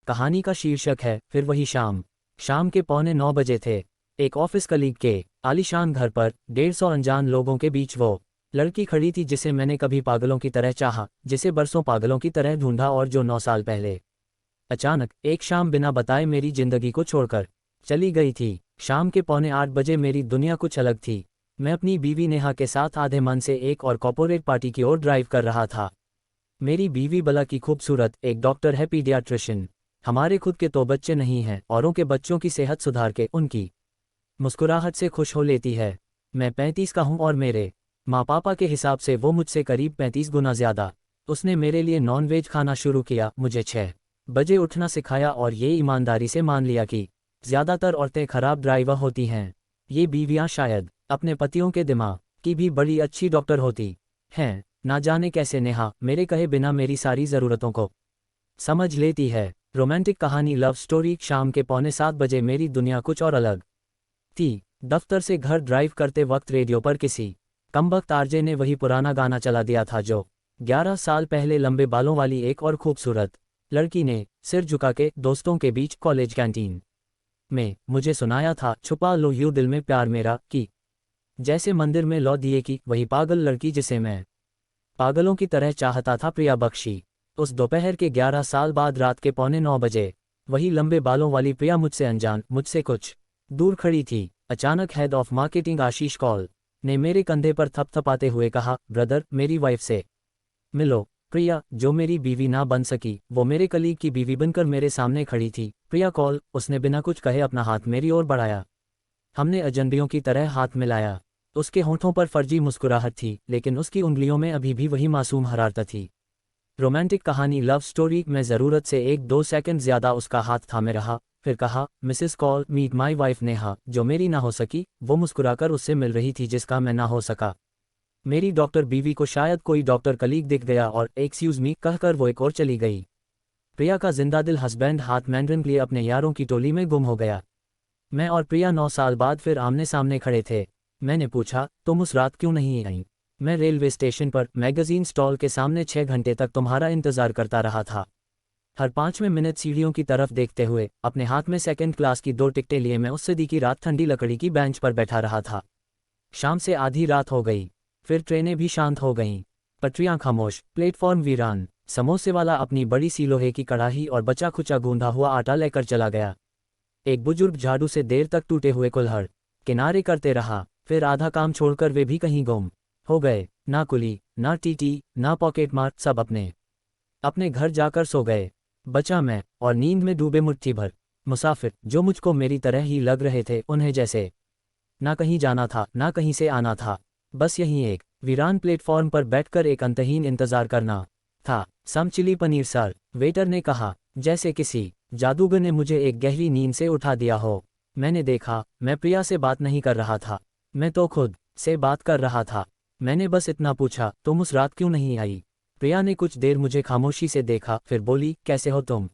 कहानी का शीर्षक है फिर वही शाम। शाम के 8:45 थे। एक ऑफिस कलीग के आलीशान घर पर 150 अनजान लोगों के बीच वो लड़की खड़ी थी जिसे मैंने कभी पागलों की तरह चाहा, जिसे बरसों पागलों की तरह ढूंढा और जो 9 साल पहले अचानक एक शाम बिना बताए मेरी जिंदगी को छोड़कर चली गई थी। शाम के 7:45 मेरी दुनिया कुछ अलग थी। मैं अपनी बीवी नेहा के साथ आधे मन से एक और कॉर्पोरेट पार्टी की ओर ड्राइव कर रहा था। मेरी बीवी बला की खूबसूरत, एक डॉक्टर है, पीडियाट्रिशियन। हमारे खुद के तो बच्चे नहीं हैं, औरों के बच्चों की सेहत सुधार के उनकी मुस्कुराहट से खुश हो लेती है। मैं 35 का हूं और मेरे माँ पापा के हिसाब से वो मुझसे करीब 35 गुना ज्यादा। उसने मेरे लिए नॉन वेज खाना शुरू किया, मुझे 6 बजे उठना सिखाया और ये ईमानदारी से मान लिया कि ज्यादातर औरतें खराब ड्राइवर होती हैं। ये बीवियां शायद अपने पतियों के दिमाग की भी बड़ी अच्छी डॉक्टर होती हैं। ना जाने कैसे नेहा मेरे कहे बिना मेरी सारी ज़रूरतों को समझ लेती है। रोमांटिक कहानी लव स्टोरी। शाम के 6:45 मेरी दुनिया कुछ और अलग थी। दफ्तर से घर ड्राइव करते वक्त रेडियो पर किसी कमबख्त आरजे ने वही पुराना गाना चला दिया था जो 11 साल पहले लंबे बालों वाली एक और खूबसूरत लड़की ने सिर झुका के दोस्तों के बीच कॉलेज कैंटीन में मुझे सुनाया था। छुपा लो यूं दिल में प्यार मेरा की, जैसे मंदिर में लौ दिए की वही पागल लड़की जिसे मैं पागलों की तरह चाहता था, प्रिया बख्शी। उस दोपहर के 11 साल बाद रात के 8:45 वही लंबे बालों वाली प्रिया मुझसे अनजान, मुझसे कुछ दूर खड़ी थी। अचानक हेड ऑफ मार्केटिंग आशीष कौल ने मेरे कंधे पर थपथपाते हुए कहा, ब्रदर मेरी वाइफ से मिलो। प्रिया, जो मेरी बीवी ना बन सकी, वो मेरे कलीग की बीवी बनकर मेरे सामने खड़ी थी। प्रिया कौल। उसने बिना कुछ कहे अपना हाथ मेरी ओर बढ़ाया। हमने अजनबियों की तरह हाथ मिलाया। उसके होंठों पर फर्जी मुस्कुराहट थी, लेकिन उसकी उंगलियों में अभी भी वही मासूम हरारत थी। रोमांटिक कहानी लव स्टोरी। मैं ज़रूरत से 1-2 सेकंड ज़्यादा उसका हाथ थामे रहा, फिर कहा, Mrs Kaul, meet my wife Neha. जो मेरी ना हो सकी, वो मुस्कुराकर उससे मिल रही थी जिसका मैं ना हो सका। मेरी डॉक्टर बीवी को शायद कोई डॉक्टर कलीग दिख गया और एक्सक्यूज मी कहकर वो एक और चली गई। प्रिया का जिंदादिल हस्बैंड हाथ मैंड्रिन लिए अपने यारों की टोली में गुम हो गया। मैं और प्रिया 9 साल बाद फिर आमने सामने खड़े थे। मैंने पूछा, तुम उस रात क्यों नहीं आई? मैं रेलवे स्टेशन पर मैगजीन स्टॉल के सामने 6 घंटे तक तुम्हारा इंतजार करता रहा था। हर 5वें मिनट सीढ़ियों की तरफ देखते हुए अपने हाथ में सेकंड क्लास की 2 टिकटें लिए मैं उस सदी की रात ठंडी लकड़ी की बेंच पर बैठा रहा था। शाम से आधी रात हो गई, फिर ट्रेनें भी शांत हो गईं, पटरियां खामोश, प्लेटफॉर्म वीरान। समोसे वाला अपनी बड़ी सी लोहे की कड़ाही और बचा खुचा गूंधा हुआ आटा लेकर चला गया। एक बुजुर्ग झाड़ू से देर तक टूटे हुए कुल्हड़ किनारे करते रहा, फिर आधा काम छोड़कर वे भी कहीं गुम हो गए। ना कुली, ना टीटी, ना पॉकेट मार, सब अपने अपने घर जाकर सो गए। बचा मैं और नींद में डूबे मुट्ठी भर मुसाफिर, जो मुझको मेरी तरह ही लग रहे थे। उन्हें जैसे ना कहीं जाना था, ना कहीं से आना था, बस यहीं एक वीरान प्लेटफॉर्म पर बैठकर एक अंतहीन इंतजार करना था। सम चिली पनीर सर, वेटर ने कहा, जैसे किसी जादूगर ने मुझे एक गहरी नींद से उठा दिया हो। मैंने देखा, मैं प्रिया से बात नहीं कर रहा था, मैं तो खुद से बात कर रहा था। मैंने बस इतना पूछा, तुम उस रात क्यों नहीं आई? प्रिया ने कुछ देर मुझे खामोशी से देखा, फिर बोली, कैसे हो तुम?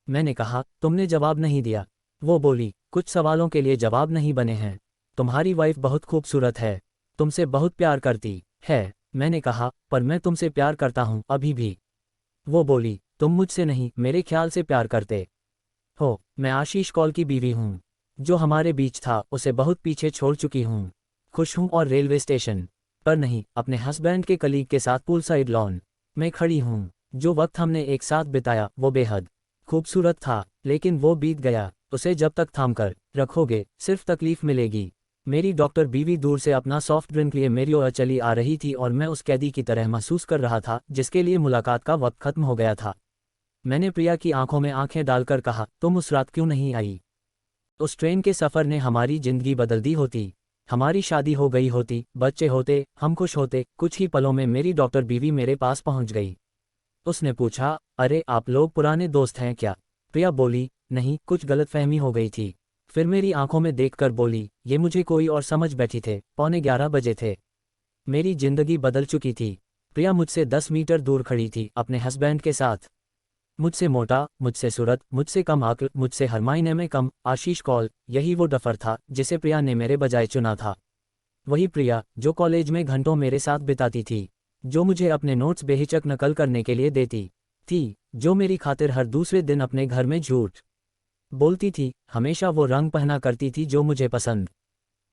मैंने कहा, तुमने जवाब नहीं दिया। वो बोली, कुछ सवालों के लिए जवाब नहीं बने हैं। तुम्हारी वाइफ बहुत खूबसूरत है, तुमसे बहुत प्यार करती है। मैंने कहा, पर मैं तुमसे प्यार करता हूँ अभी भी। वो बोली, तुम मुझसे नहीं, मेरे ख्याल से प्यार करते हो। मैं आशीष कौल की बीवी हूँ। जो हमारे बीच था उसे बहुत पीछे छोड़ चुकी हूँ। खुश हूँ और रेलवे स्टेशन पर नहीं, अपने हस्बैंड के कलीग के साथ पूल साइड लॉन में खड़ी हूँ। जो वक्त हमने एक साथ बिताया वो बेहद खूबसूरत था, लेकिन वो बीत गया। उसे जब तक थाम कर रखोगे सिर्फ तकलीफ मिलेगी। मेरी डॉक्टर बीवी दूर से अपना सॉफ्ट ड्रिंक लिए मेरी ओर चली आ रही थी और मैं उस कैदी की तरह महसूस कर रहा था जिसके लिए मुलाकात का वक्त खत्म हो गया था। मैंने प्रिया की आंखों में आंखें डालकर कहा, तुम उस रात क्यों नहीं आई? उस ट्रेन के सफ़र ने हमारी जिंदगी बदल दी होती, हमारी शादी हो गई होती, बच्चे होते, हम खुश होते। कुछ ही पलों में मेरी डॉक्टर बीवी मेरे पास पहुंच गई। उसने पूछा, अरे आप लोग पुराने दोस्त हैं क्या? प्रिया बोली, नहीं, कुछ गलतफहमी हो गई थी। फिर मेरी आंखों में देखकर बोली, ये मुझे कोई और समझ बैठी थे। 11:15 बजे थे। मेरी जिंदगी बदल चुकी थी। प्रिया मुझसे 10 मीटर दूर खड़ी थी, अपने हस्बैंड के साथ। मुझसे मोटा, मुझसे सूरत, मुझसे कम अक्ल, मुझसे हर मायने में कम। आशीष कौल, यही वो डफर था जिसे प्रिया ने मेरे बजाय चुना था। वही प्रिया जो कॉलेज में घंटों मेरे साथ बिताती थी, जो मुझे अपने नोट्स बेहिचक नकल करने के लिए देती थी, जो मेरी खातिर हर दूसरे दिन अपने घर में झूठ बोलती थी। हमेशा वो रंग पहना करती थी जो मुझे पसंद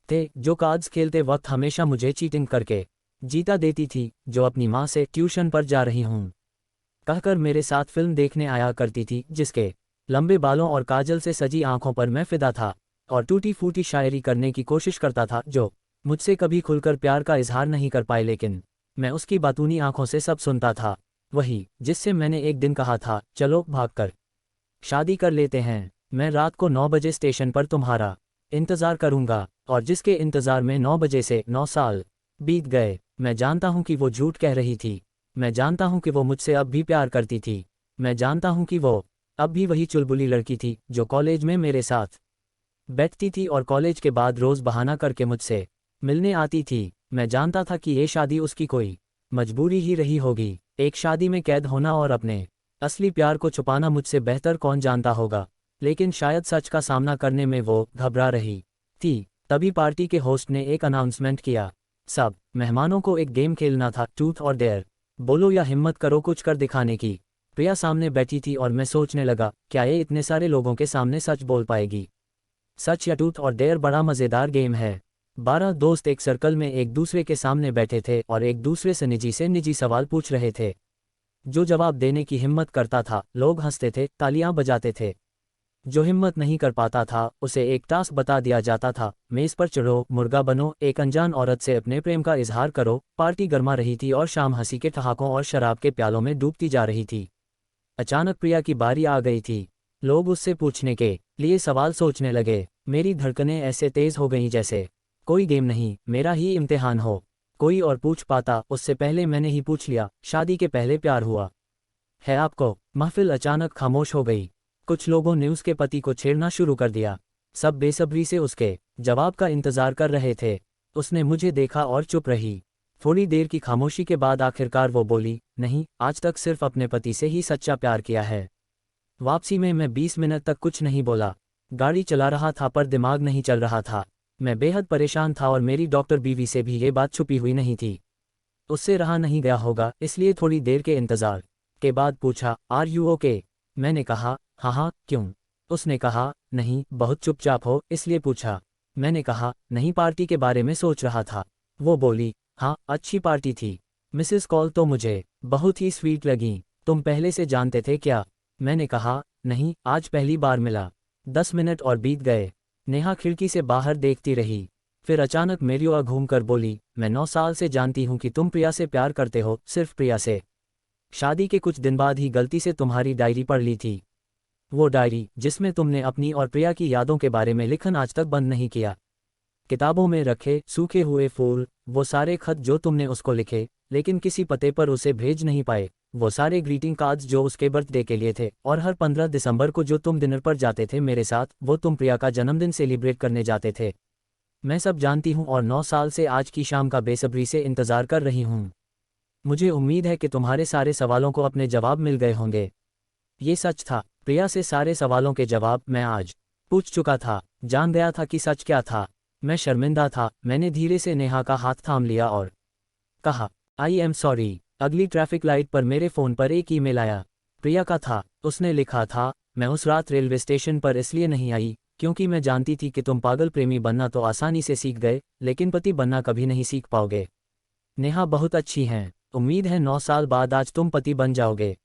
थे, जो कार्ड्स खेलते वक्त हमेशा मुझे चीटिंग करके जीता देती थी, जो अपनी माँ से ट्यूशन पर जा रही हूँ कहकर मेरे साथ फिल्म देखने आया करती थी, जिसके लंबे बालों और काजल से सजी आंखों पर मैं फिदा था और टूटी फूटी शायरी करने की कोशिश करता था, जो मुझसे कभी खुलकर प्यार का इजहार नहीं कर पाए, लेकिन मैं उसकी बातूनी आंखों से सब सुनता था। वही जिससे मैंने एक दिन कहा था, चलो भागकर शादी कर लेते हैं, मैं रात को 9 बजे स्टेशन पर तुम्हारा इंतज़ार करूंगा। और जिसके इंतज़ार में 9 बजे से 9 साल बीत गए। मैं जानता हूं कि वो झूठ कह रही थी, मैं जानता हूं कि वो मुझसे अब भी प्यार करती थी, मैं जानता हूं कि वो अब भी वही चुलबुली लड़की थी जो कॉलेज में मेरे साथ बैठती थी और कॉलेज के बाद रोज़ बहाना करके मुझसे मिलने आती थी। मैं जानता था कि ये शादी उसकी कोई मजबूरी ही रही होगी। एक शादी में कैद होना और अपने असली प्यार को छुपाना मुझसे बेहतर कौन जानता होगा, लेकिन शायद सच का सामना करने में वो घबरा रही थी। तभी पार्टी के होस्ट ने एक अनाउंसमेंट किया, सब मेहमानों को एक गेम खेलना था, ट्रूथ और डेयर। बोलो या हिम्मत करो कुछ कर दिखाने की। प्रिया सामने बैठी थी और मैं सोचने लगा, क्या ये इतने सारे लोगों के सामने सच बोल पाएगी। सच या ट्रूथ और डेयर बड़ा मज़ेदार गेम है। 12 दोस्त एक सर्कल में एक दूसरे के सामने बैठे थे और एक दूसरे से निजी सवाल पूछ रहे थे। जो जवाब देने की हिम्मत करता था, लोग हंसते थे, तालियां बजाते थे। जो हिम्मत नहीं कर पाता था, उसे एक टास्क बता दिया जाता था, मेज़ पर चढ़ो, मुर्गा बनो, एक अनजान औरत से अपने प्रेम का इजहार करो। पार्टी गर्मा रही थी और शाम हंसी के ठहाकों और शराब के प्यालों में डूबती जा रही थी। अचानक प्रिया की बारी आ गई थी। लोग उससे पूछने के लिए सवाल सोचने लगे। मेरी धड़कनें ऐसे तेज हो गईं जैसे कोई गेम नहीं, मेरा ही इम्तिहान हो। कोई और पूछ पाता, उससे पहले मैंने ही पूछ लिया, शादी के पहले प्यार हुआ है आपको? महफिल अचानक खामोश हो गई। कुछ लोगों ने उसके पति को छेड़ना शुरू कर दिया। सब बेसब्री से उसके जवाब का इंतजार कर रहे थे। उसने मुझे देखा और चुप रही। थोड़ी देर की खामोशी के बाद आखिरकार वो बोली, नहीं, आज तक सिर्फ अपने पति से ही सच्चा प्यार किया है। वापसी में मैं 20 मिनट तक कुछ नहीं बोला। गाड़ी चला रहा था पर दिमाग नहीं चल रहा था। मैं बेहद परेशान था और मेरी डॉक्टर बीवी से भी ये बात छुपी हुई नहीं थी। उससे रहा नहीं गया होगा, इसलिए थोड़ी देर के इंतजार के बाद पूछा, आर यू ओके? मैंने कहा, हाँ, क्यों? उसने कहा, नहीं, बहुत चुपचाप हो इसलिए पूछा। मैंने कहा, नहीं, पार्टी के बारे में सोच रहा था। वो बोली, हाँ, अच्छी पार्टी थी। मिसेस कॉल तो मुझे बहुत ही स्वीट लगी। तुम पहले से जानते थे क्या? मैंने कहा, नहीं, आज पहली बार मिला। 10 मिनट और बीत गए। नेहा खिड़की से बाहर देखती रही। फिर अचानक मेरी ओर घूमकर बोली, मैं 9 साल से जानती हूँ कि तुम प्रिया से प्यार करते हो, सिर्फ प्रिया से। शादी के कुछ दिन बाद ही गलती से तुम्हारी डायरी पढ़ ली थी। वो डायरी जिसमें तुमने अपनी और प्रिया की यादों के बारे में लिखना आज तक बंद नहीं किया। किताबों में रखे सूखे हुए फूल, वो सारे खत जो तुमने उसको लिखे लेकिन किसी पते पर उसे भेज नहीं पाए, वो सारे ग्रीटिंग कार्ड्स जो उसके बर्थडे के लिए थे, और हर 15 दिसंबर को जो तुम डिनर पर जाते थे मेरे साथ, वो तुम प्रिया का जन्मदिन सेलिब्रेट करने जाते थे। मैं सब जानती हूँ और 9 साल से आज की शाम का बेसब्री से इंतज़ार कर रही हूँ। मुझे उम्मीद है कि तुम्हारे सारे सवालों को अपने जवाब मिल गए होंगे। ये सच था। प्रिया से सारे सवालों के जवाब मैं आज पूछ चुका था, जान गया था कि सच क्या था। मैं शर्मिंदा था। मैंने धीरे से नेहा का हाथ थाम लिया और कहा, आई एम सॉरी। अगली ट्रैफिक लाइट पर मेरे फ़ोन पर एक ईमेल आया। प्रिया का था। उसने लिखा था, मैं उस रात रेलवे स्टेशन पर इसलिए नहीं आई क्योंकि मैं जानती थी कि तुम पागल प्रेमी बनना तो आसानी से सीख गए, लेकिन पति बनना कभी नहीं सीख पाओगे। नेहा बहुत अच्छी हैं। उम्मीद है 9 साल बाद आज तुम पति बन जाओगे।